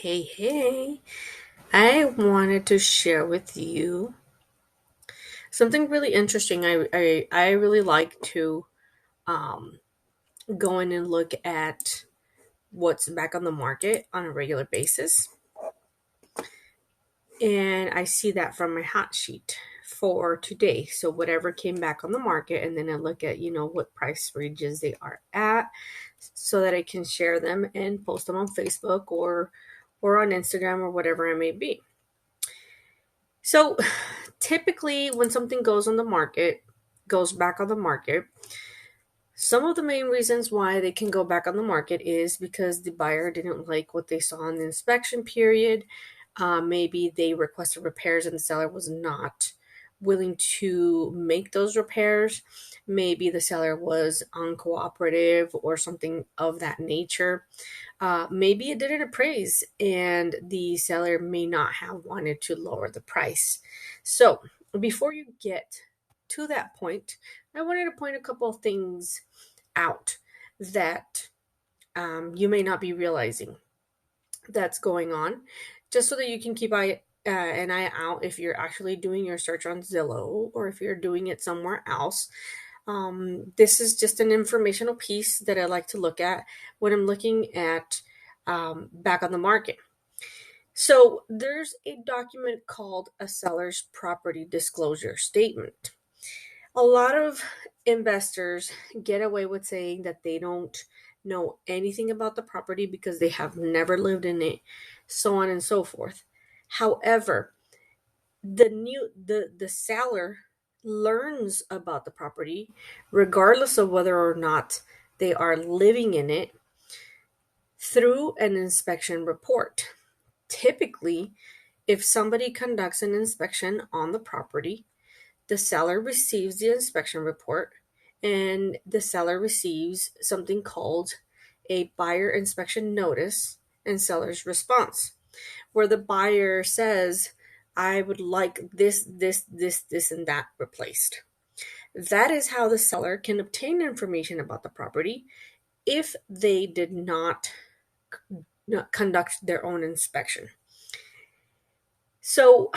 Hey, I wanted to share with you something really interesting. I really like to um, go in and look at what's back on the market on a regular basis. And I see that from my hot sheet for today. So whatever came back on the market, and then I look at, what price ranges they are at so that I can share them and post them on Facebook or on Instagram or whatever it may be. So typically when something goes back on the market, some of the main reasons why they can go back on the market is because the buyer didn't like what they saw in the inspection period. Maybe they requested repairs and the seller was not willing to make those repairs. Maybe the seller was uncooperative or something of that nature. Maybe it didn't appraise and the seller may not have wanted to lower the price. So, before you get to that point, I wanted to point a couple of things out that you may not be realizing that's going on, just so that you can keep an eye out if you're actually doing your search on Zillow or if you're doing it somewhere else. This is just an informational piece that I like to look at when I'm looking at back on the market. So there's a document called a seller's property disclosure statement. A lot of investors get away with saying that they don't know anything about the property because they have never lived in it, so on and so forth. However, the seller learns about the property regardless of whether or not they are living in it through an inspection report. Typically, if somebody conducts an inspection on the property, the seller receives the inspection report and the seller receives something called a buyer inspection notice and seller's response, where the buyer says, I would like this, and that replaced. That is how the seller can obtain information about the property if they did not conduct their own inspection. So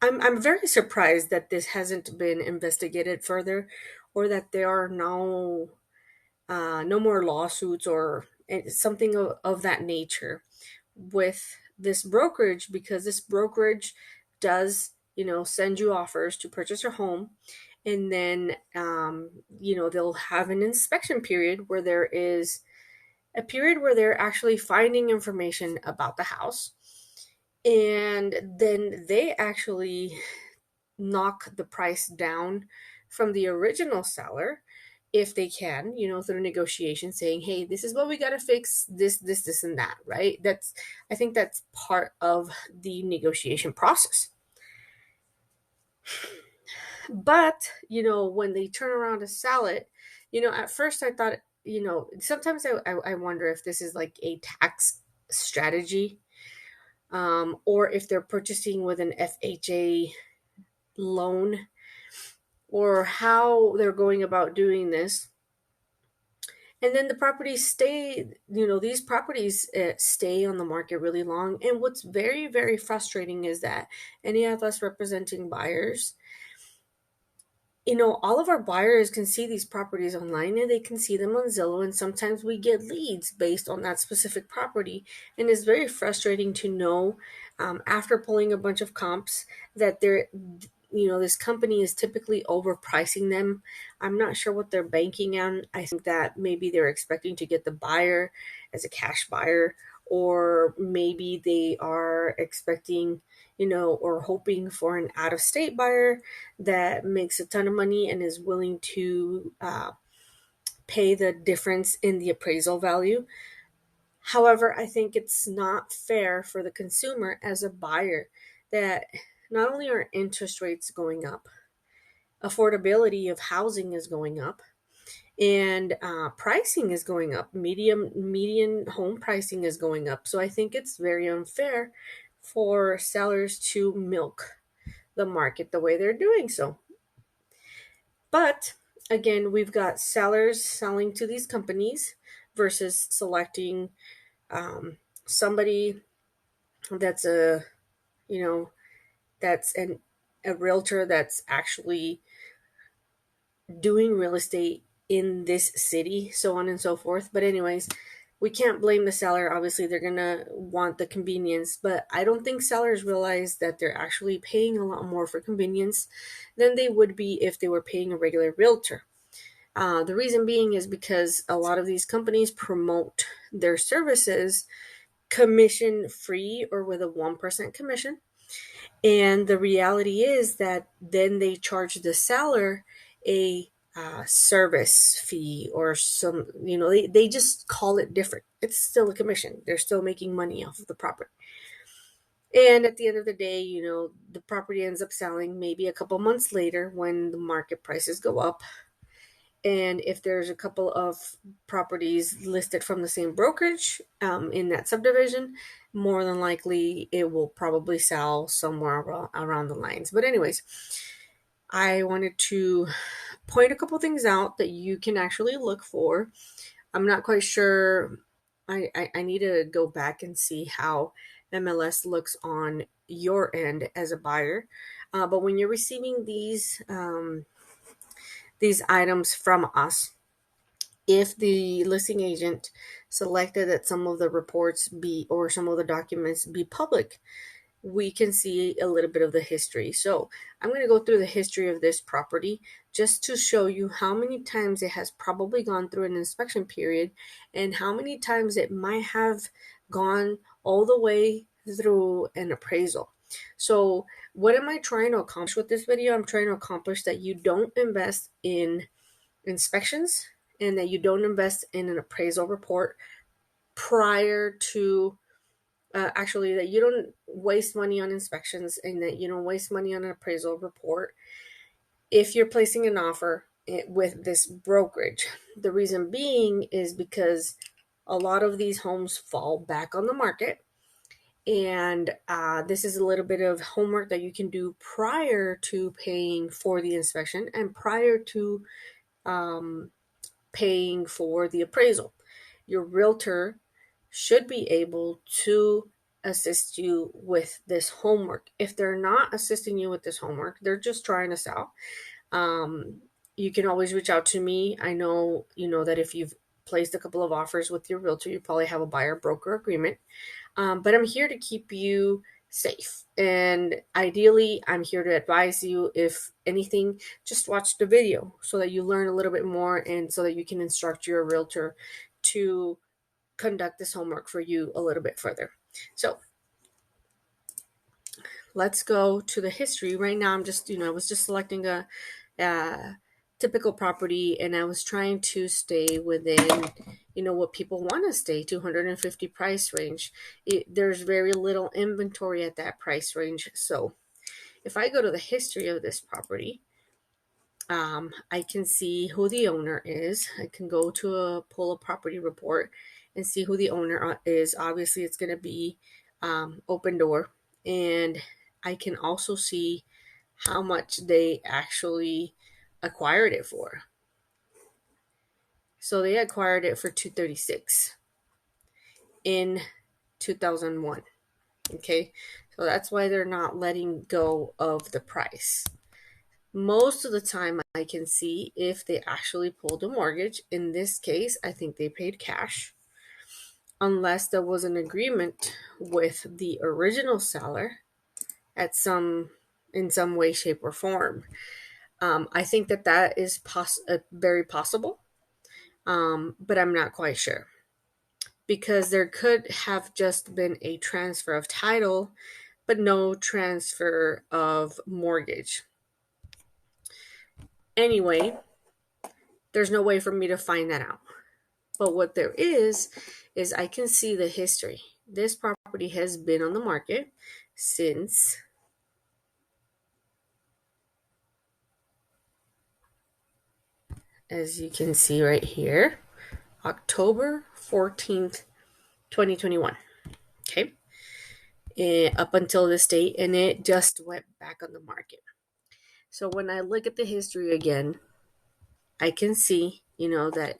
I'm very surprised that this hasn't been investigated further, or that there are no more lawsuits or something of that nature with this brokerage, because this brokerage does send you offers to purchase your home, and then they'll have an inspection period where there is a period where they're actually finding information about the house, and then they actually knock the price down from the original seller if they can, through negotiation, saying, hey, this is what we got to fix, this and that, right? I think that's part of the negotiation process. But when they turn around to sell it, at first I thought, sometimes I wonder if this is like a tax strategy, or if they're purchasing with an FHA loan, or how they're going about doing this. And then the properties stay, these properties stay on the market really long. And what's very, very frustrating is that any of us representing buyers, all of our buyers can see these properties online and they can see them on Zillow. And sometimes we get leads based on that specific property. And it's very frustrating to know, after pulling a bunch of comps, that this company is typically overpricing them. I'm not sure what they're banking on. I think that maybe they're expecting to get the buyer as a cash buyer, or maybe they are expecting, or hoping for an out of state buyer that makes a ton of money and is willing to pay the difference in the appraisal value. However, I think it's not fair for the consumer as a buyer that not only are interest rates going up, affordability of housing is going up, and pricing is going up. Median home pricing is going up. So I think it's very unfair for sellers to milk the market the way they're doing so. But again, we've got sellers selling to these companies versus selecting somebody that's a, you know, that's a realtor that's actually doing real estate in this city, so on and so forth. But anyways, we can't blame the seller. Obviously, they're gonna want the convenience, but I don't think sellers realize that they're actually paying a lot more for convenience than they would be if they were paying a regular realtor. The reason being is because a lot of these companies promote their services commission free or with a 1% commission. And the reality is that then they charge the seller a service fee or some, they just call it different. It's still a commission. They're still making money off of the property. And at the end of the day, the property ends up selling maybe a couple months later when the market prices go up. And if there's a couple of properties listed from the same brokerage in that subdivision, more than likely it will probably sell somewhere around the lines. But anyways, I wanted to point a couple things out that you can actually look for. I'm not quite sure. I need to go back and see how MLS looks on your end as a buyer. But when you're receiving these items from us, if the listing agent selected that some of the reports be or some of the documents be public, we can see a little bit of the history. So I'm going to go through the history of this property just to show you how many times it has probably gone through an inspection period and how many times it might have gone all the way through an appraisal. So what am I trying to accomplish with this video? I'm trying to accomplish that you don't invest in inspections and that you don't invest in an appraisal report prior to actually that you don't waste money on inspections and that you don't waste money on an appraisal report if you're placing an offer with this brokerage. The reason being is because a lot of these homes fall back on the market, and this is a little bit of homework that you can do prior to paying for the inspection and prior to paying for the appraisal. Your realtor should be able to assist you with this homework. If they're not assisting you with this homework, they're just trying to sell. You can always reach out to me. I know, that if you've placed a couple of offers with your realtor, you probably have a buyer broker agreement. But I'm here to keep you safe. And ideally, I'm here to advise you. If anything, just watch the video so that you learn a little bit more and so that you can instruct your realtor to conduct this homework for you a little bit further. So let's go to the history. Right now, I'm just, I was just selecting a typical property, and I was trying to stay within, what people want to stay, 250 price range. There's very little inventory at that price range. So if I go to the history of this property, I can see who the owner is. I can go to pull a property report and see who the owner is. Obviously, it's going to be open door. And I can also see how much they actually acquired it for. So they acquired it for $236 in 2001. Okay, so that's why they're not letting go of the price. Most of the time, I can see if they actually pulled a mortgage. In this case, I think they paid cash, unless there was an agreement with the original seller in some way, shape, or form. I think that is very possible, but I'm not quite sure, because there could have just been a transfer of title, but no transfer of mortgage. Anyway, there's no way for me to find that out. But what there is I can see the history. This property has been on the market since as you can see right here, October 14th, 2021. Okay. And up until this date, and it just went back on the market. So when I look at the history again, I can see, that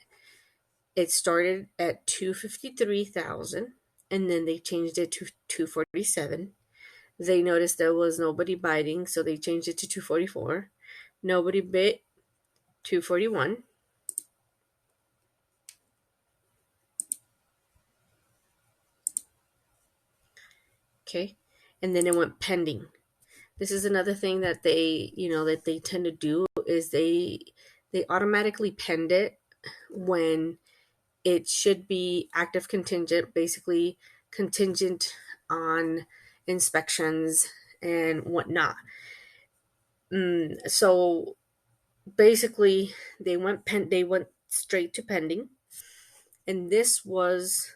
it started at $253,000 and then they changed it to 247. They noticed there was nobody biting, so they changed it to 244. Nobody bit, 241. Okay, and then it went pending. This is another thing that they tend to do is they automatically pend it when it should be active contingent, basically contingent on inspections and whatnot. So basically, they went straight to pending, and this was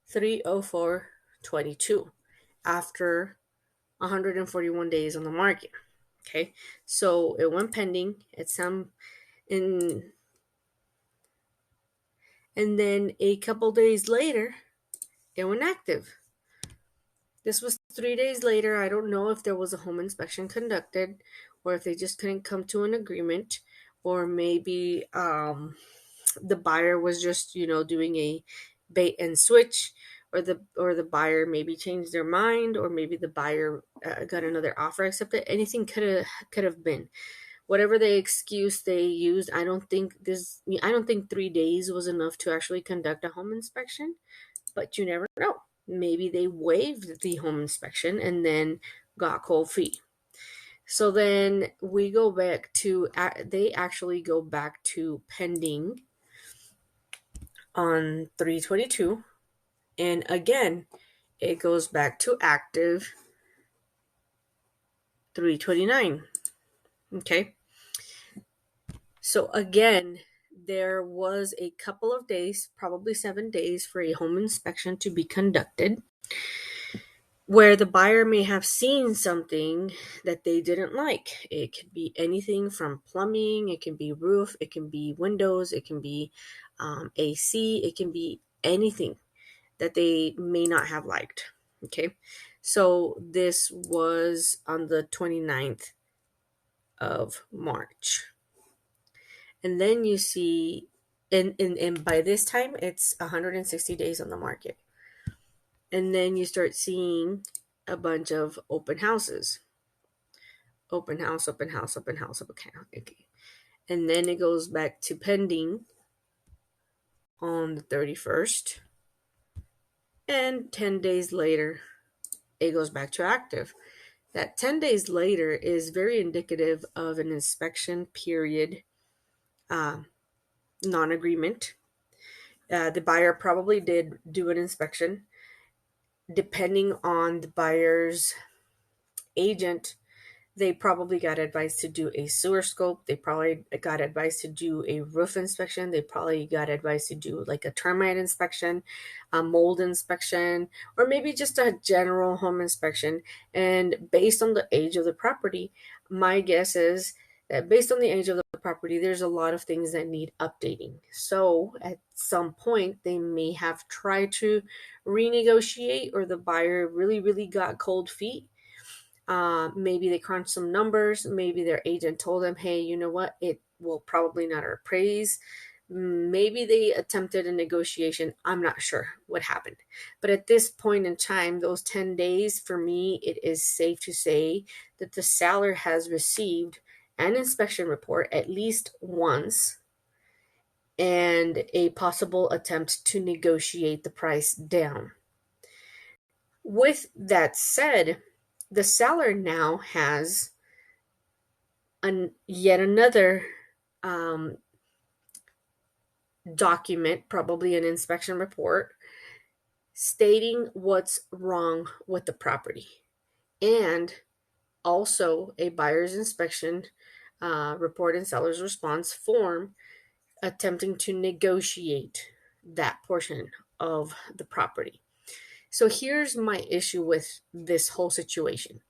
30422 after 141 days on the market. Okay, so it went pending. And then a couple days later, it went active. This was 3 days later. I don't know if there was a home inspection conducted, or if they just couldn't come to an agreement, or maybe the buyer was just doing a bait and switch, or the buyer maybe changed their mind, or maybe the buyer got another offer accepted. Anything could have been. Whatever the excuse they used, I don't think 3 days was enough to actually conduct a home inspection, but you never know. Maybe they waived the home inspection and then got cold feet. So then we go back to, they actually go back to pending on 322. And again, it goes back to active 329. Okay. So again, there was a couple of days, probably 7 days, for a home inspection to be conducted, where the buyer may have seen something that they didn't like. It could be anything from plumbing, it can be roof, it can be windows, it can be AC, it can be anything that they may not have liked. Okay, so this was on the 29th of March. And then you see, and by this time, it's 160 days on the market. And then you start seeing a bunch of open houses. Open house, open house, open house, open house. Okay. And then it goes back to pending on the 31st. And 10 days later, it goes back to active. That 10 days later is very indicative of an inspection period non-agreement. The buyer probably did do an inspection. Depending on the buyer's agent, they probably got advice to do a sewer scope. They probably got advice to do a roof inspection. They probably got advice to do like a termite inspection, a mold inspection, or maybe just a general home inspection. And based on the age of the property, my guess is that based on the age of the property, there's a lot of things that need updating. So at some point, they may have tried to renegotiate, or the buyer really, really got cold feet. Maybe they crunched some numbers. Maybe their agent told them, hey, you know what? It will probably not appraise. Maybe they attempted a negotiation. I'm not sure what happened. But at this point in time, those 10 days, for me, it is safe to say that the seller has received an inspection report at least once, and a possible attempt to negotiate the price down. With that said, the seller now has yet another document, probably an inspection report, stating what's wrong with the property, and also a buyer's inspection report and seller's response form attempting to negotiate that portion of the property. So here's my issue with this whole situation.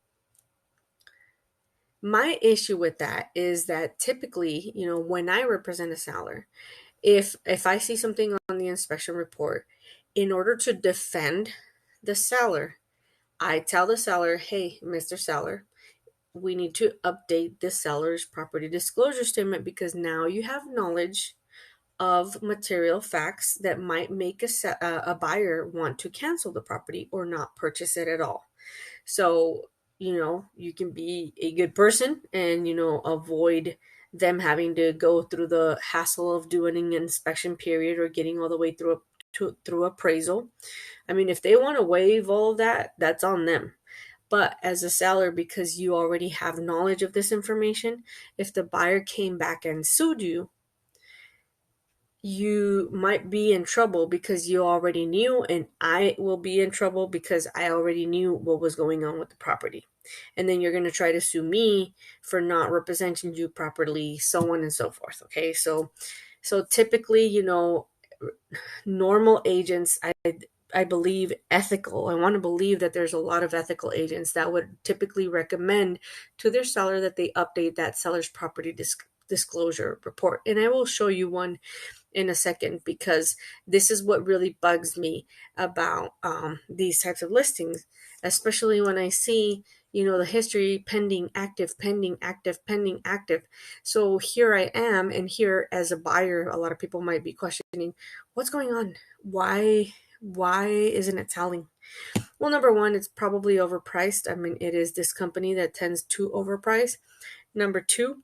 My issue with that is that typically, when I represent a seller, if I see something on the inspection report, in order to defend the seller, I tell the seller, hey, Mr. Seller, we need to update the seller's property disclosure statement, because now you have knowledge of material facts that might make a buyer want to cancel the property or not purchase it at all. So, you can be a good person and, avoid them having to go through the hassle of doing an inspection period or getting all the way through appraisal. I mean, if they want to waive all of that, that's on them. But as a seller, because you already have knowledge of this information, if the buyer came back and sued you, you might be in trouble because you already knew, and I will be in trouble because I already knew what was going on with the property. And then you're going to try to sue me for not representing you properly, so on and so forth. Okay. So typically, normal agents, I believe ethical. I want to believe that there's a lot of ethical agents that would typically recommend to their seller that they update that seller's property disclosure report. And I will show you one in a second, because this is what really bugs me about these types of listings, especially when I see, the history pending, active, pending, active, pending, active. So here I am, and here as a buyer, a lot of people might be questioning, what's going on? Why isn't it selling? Well, number one, it's probably overpriced. I mean, it is this company that tends to overprice. Number two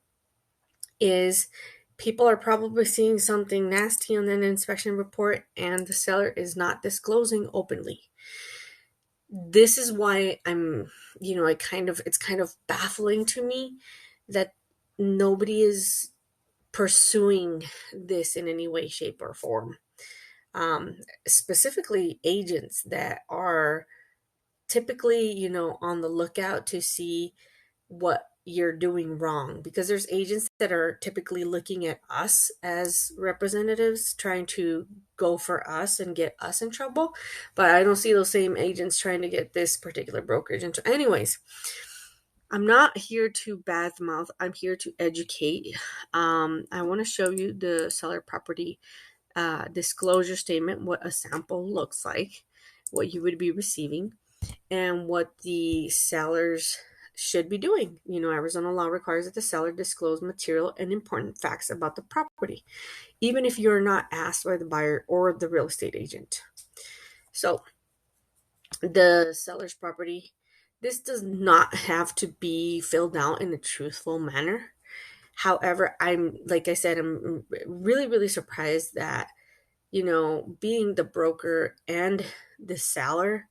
is people are probably seeing something nasty on an inspection report and the seller is not disclosing openly. This is why it's kind of baffling to me that nobody is pursuing this in any way, shape, or form. Specifically agents that are typically, on the lookout to see what you're doing wrong, because there's agents that are typically looking at us as representatives, trying to go for us and get us in trouble. But I don't see those same agents trying to get this particular brokerage into. Anyways, I'm not here to badmouth. I'm here to educate. I want to show you the seller property disclosure statement, what a sample looks like, what you would be receiving, and what the sellers should be doing. Arizona law requires that the seller disclose material and important facts about the property, even if you're not asked by the buyer or the real estate agent. So the seller's property, this does not have to be filled out in a truthful manner. However, like I said, I'm really, really surprised that, being the broker and the seller,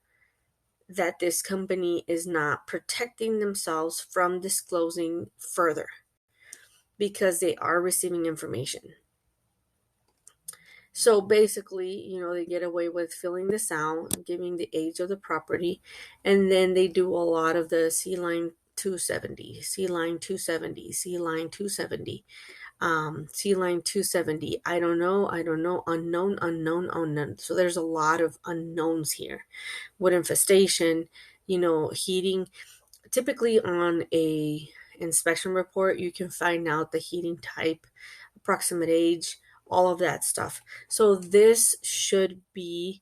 that this company is not protecting themselves from disclosing further, because they are receiving information. So basically, they get away with filling this out, giving the age of the property, and then they do a lot of the CLINE 270, CLINE 270, CLINE 270, CLINE 270. I don't know, unknown. So there's a lot of unknowns here. Wood infestation, heating. Typically on a inspection report, you can find out the heating type, approximate age, all of that stuff. So this should be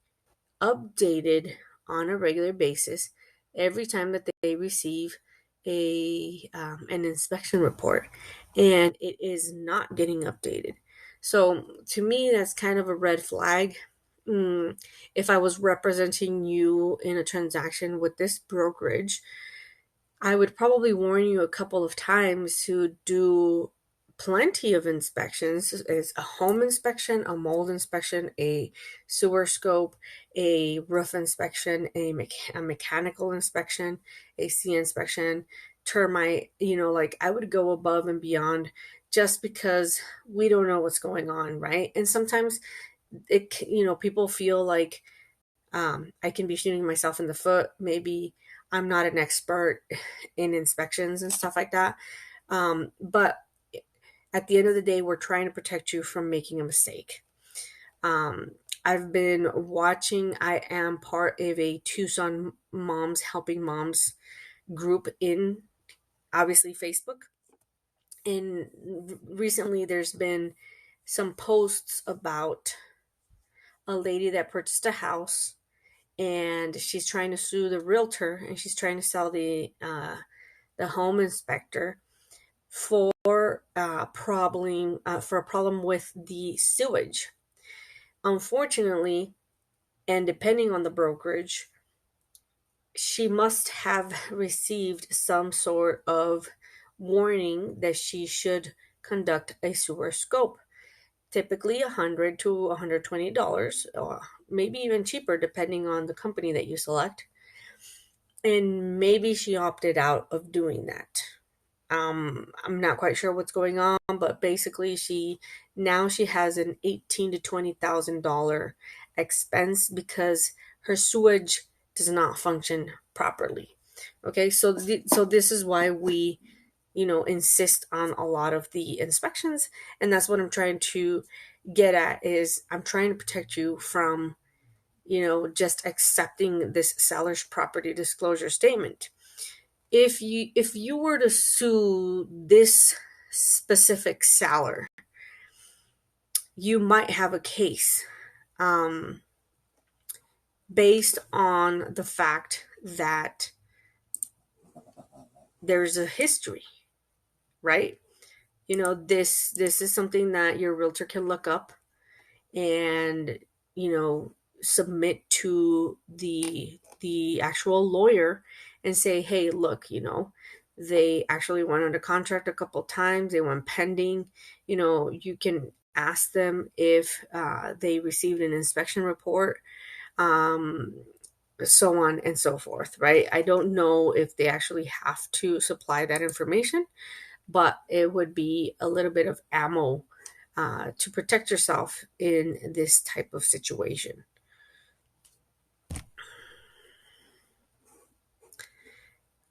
updated on a regular basis every time that they receive an inspection report, and it is not getting updated. So to me, that's kind of a red flag. If I was representing you in a transaction with this brokerage, I would probably warn you a couple of times to do plenty of inspections. It's a home inspection, a mold inspection, a sewer scope, a roof inspection, a mechanical inspection, AC inspection, termite. Like I would go above and beyond, just because we don't know what's going on, right? And sometimes people feel like I can be shooting myself in the foot. Maybe I'm not an expert in inspections and stuff like that. But at the end of the day, we're trying to protect you from making a mistake. I've been watching, I am part of a Tucson Moms Helping Moms group in, obviously, Facebook. And recently there's been some posts about a lady that purchased a house, and she's trying to sue the realtor, and she's trying to sell the home inspector for a problem with the sewage. Unfortunately, and depending on the brokerage, she must have received some sort of warning that she should conduct a sewer scope. Typically $100 to $120, or maybe even cheaper depending on the company that you select. And maybe she opted out of doing that. I'm not quite sure what's going on, but basically she has an $18,000 to $20,000 expense because her sewage does not function properly. Okay, so this is why we insist on a lot of the inspections, and that's what I'm trying to get at. Is I'm trying to protect you from just accepting this seller's property disclosure statement. If you were to sue this specific seller, you might have a case based on the fact that there's a history, right? This is something that your realtor can look up and submit to the actual lawyer and say, hey, look, they actually went under contract a couple times, they went pending. You can ask them if they received an inspection report, so on and so forth, right? I don't know if they actually have to supply that information, but it would be a little bit of ammo to protect yourself in this type of situation.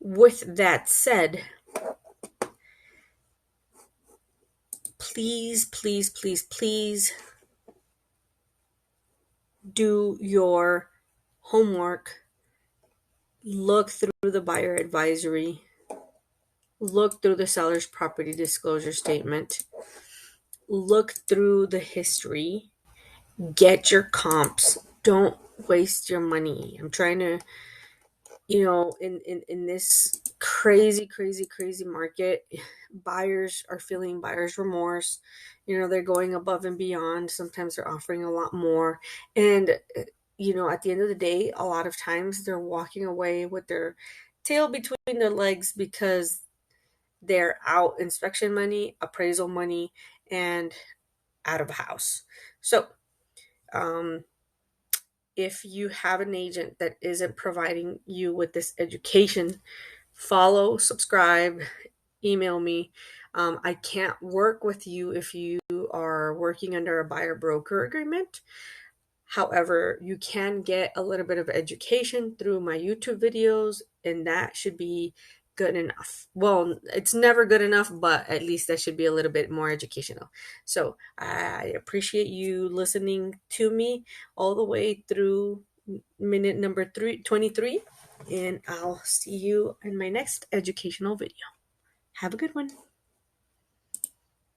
With that said, please, please, please, please do your homework. Look through the buyer advisory. Look through the seller's property disclosure statement. Look through the history. Get your comps. Don't waste your money. I'm trying to, in this crazy market, buyers are feeling buyer's remorse. They're going above and beyond. Sometimes they're offering a lot more. And, at the end of the day, a lot of times they're walking away with their tail between their legs because they're out inspection money, appraisal money, and out of the house. So, if you have an agent that isn't providing you with this education, follow, subscribe, email me. I can't work with you if you are working under a buyer broker agreement. However, you can get a little bit of education through my YouTube videos, and that should be good enough. Well, it's never good enough, but at least that should be a little bit more educational. So I appreciate you listening to me all the way through minute number 23, and I'll see you in my next educational video. Have a good one.